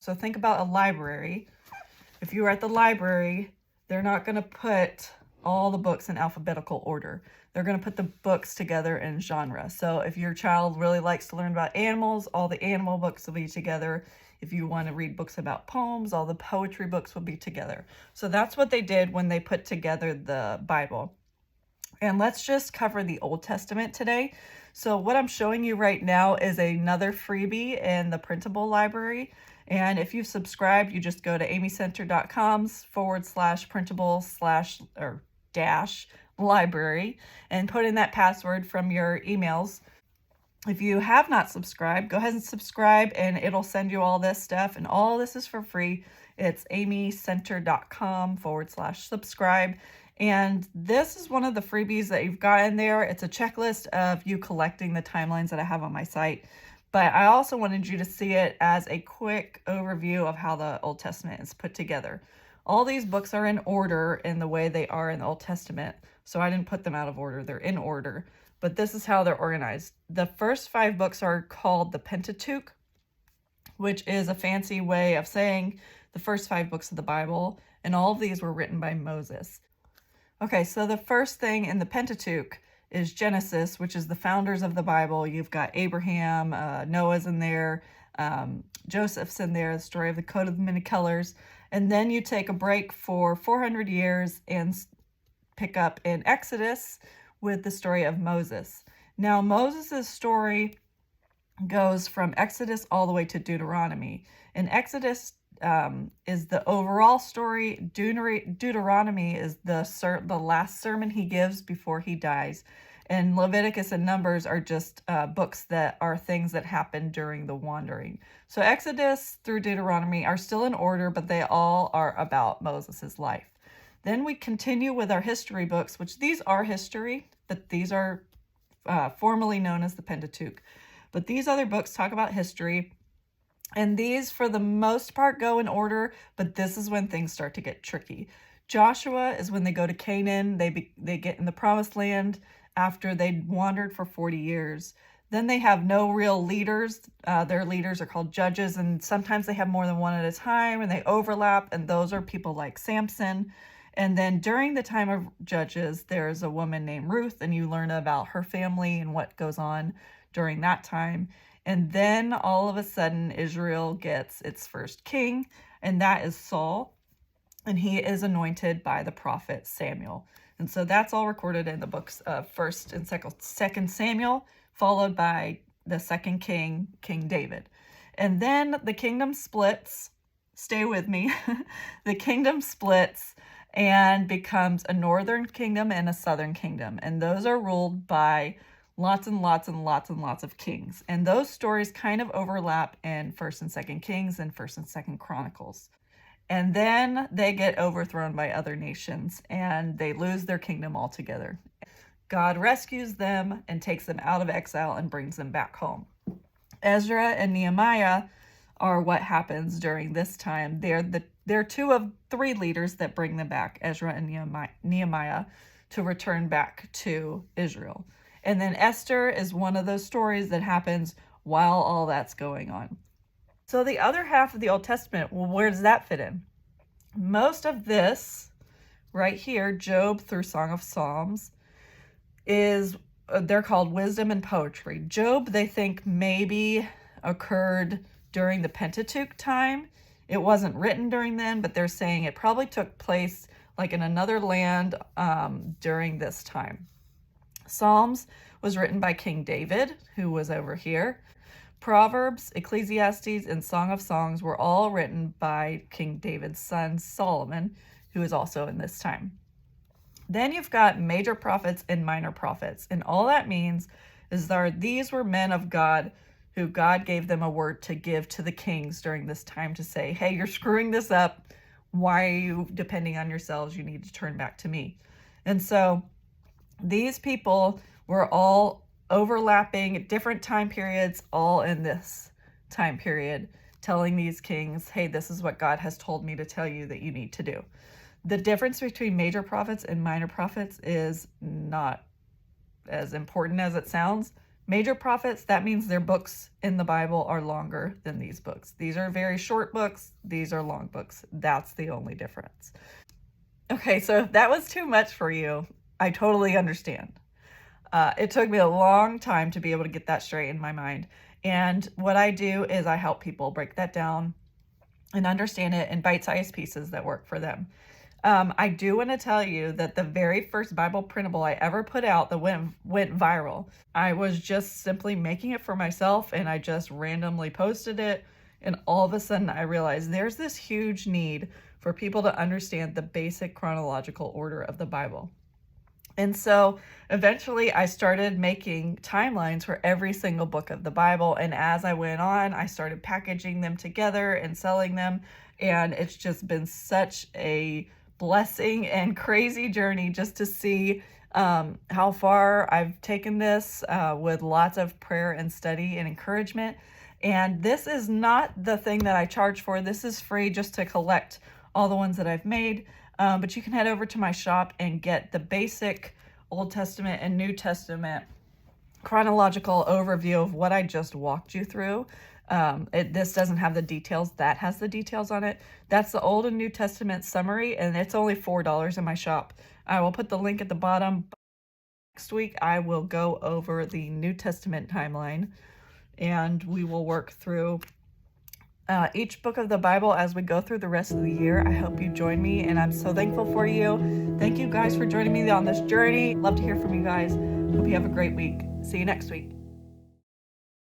So think about a library. If you were at the library, they're not going to put all the books in alphabetical order. They're going to put the books together in genre. So if your child really likes to learn about animals, all the animal books will be together. If you want to read books about poems, all the poetry books will be together. So that's what they did when they put together the Bible. And let's just cover the Old Testament today. So what I'm showing you right now is another freebie in the printable library. And if you've subscribed, you just go to amycenter.com/printable/library and put in that password from your emails. If you have not subscribed, go ahead and subscribe and it'll send you all this stuff. And all this is for free. It's amycenter.com/subscribe. And this is one of the freebies that you've got in there. It's a checklist of you collecting the timelines that I have on my site. But I also wanted you to see it as a quick overview of how the Old Testament is put together. All these books are in order in the way they are in the Old Testament. So I didn't put them out of order. They're in order. But this is how they're organized. The first 5 books are called the Pentateuch, which is a fancy way of saying the first 5 books of the Bible. And all of these were written by Moses. Okay, so the first thing in the Pentateuch is Genesis, which is the founders of the Bible. You've got Abraham, Noah's in there, Joseph's in there, the story of the coat of many colors. And then you take a break for 400 years and pick up in Exodus with the story of Moses. Now, Moses' story goes from Exodus all the way to Deuteronomy. In Exodus is the overall story. Deuteronomy is the last sermon he gives before he dies. And Leviticus and Numbers are just books that are things that happened during the wandering. So Exodus through Deuteronomy are still in order, but they all are about Moses' life. Then we continue with our history books, which these are history, but these are formerly known as the Pentateuch. But these other books talk about history. And these, for the most part, go in order, but this is when things start to get tricky. Joshua is when they go to Canaan. They get in the Promised Land after they'd wandered for 40 years. Then they have no real leaders. Their leaders are called judges, and sometimes they have more than one at a time, and they overlap, and those are people like Samson. And then during the time of Judges, there's a woman named Ruth, and you learn about her family and what goes on during that time. And then all of a sudden, Israel gets its first king, and that is Saul. And he is anointed by the prophet Samuel. And so that's all recorded in the books of 1st and 2nd Samuel, followed by the second king, King David. And then the kingdom splits. Stay with me. The kingdom splits and becomes a northern kingdom and a southern kingdom. And those are ruled by lots and lots and lots and lots of kings. And those stories kind of overlap in 1st and 2nd Kings and 1st and 2nd Chronicles. And then they get overthrown by other nations and they lose their kingdom altogether. God rescues them and takes them out of exile and brings them back home. Ezra and Nehemiah are what happens during this time. They're 2 of 3 leaders that bring them back, Ezra and Nehemiah, to return back to Israel. And then Esther is one of those stories that happens while all that's going on. So the other half of the Old Testament, well, where does that fit in? Most of this right here, Job through Song of Psalms, they're called wisdom and poetry. Job, they think maybe occurred during the Pentateuch time. It wasn't written during then, but they're saying it probably took place like in another land during this time. Psalms was written by King David, who was over here. Proverbs, Ecclesiastes, and Song of Songs were all written by King David's son, Solomon, who is also in this time. Then you've got major prophets and minor prophets. And all that means is these were men of God who God gave them a word to give to the kings during this time to say, hey, you're screwing this up. Why are you depending on yourselves? You need to turn back to me. And so these people were all overlapping at different time periods, all in this time period, telling these kings, hey, this is what God has told me to tell you that you need to do. The difference between major prophets and minor prophets is not as important as it sounds. Major prophets, that means their books in the Bible are longer than these books. These are very short books. These are long books. That's the only difference. Okay, so if that was too much for you, I totally understand. It took me a long time to be able to get that straight in my mind. And what I do is I help people break that down and understand it in bite-sized pieces that work for them. I do want to tell you that the very first Bible printable I ever put out that went viral, I was just simply making it for myself, and I just randomly posted it. And all of a sudden I realized there's this huge need for people to understand the basic chronological order of the Bible. And so eventually I started making timelines for every single book of the Bible. And as I went on, I started packaging them together and selling them. And it's just been such a blessing and crazy journey just to see how far I've taken this with lots of prayer and study and encouragement. And this is not the thing that I charge for. This is free just to collect all the ones that I've made. But you can head over to my shop and get the basic Old Testament and New Testament chronological overview of what I just walked you through. This doesn't have the details. That has the details on it. That's the Old and New Testament summary, and it's only $4 in my shop. I will put the link at the bottom. Next week, I will go over the New Testament timeline, and we will work through each book of the Bible as we go through the rest of the year. I hope you join me, and I'm so thankful for you. Thank you guys for joining me on this journey. Love to hear from you guys. Hope you have a great week. See you next week.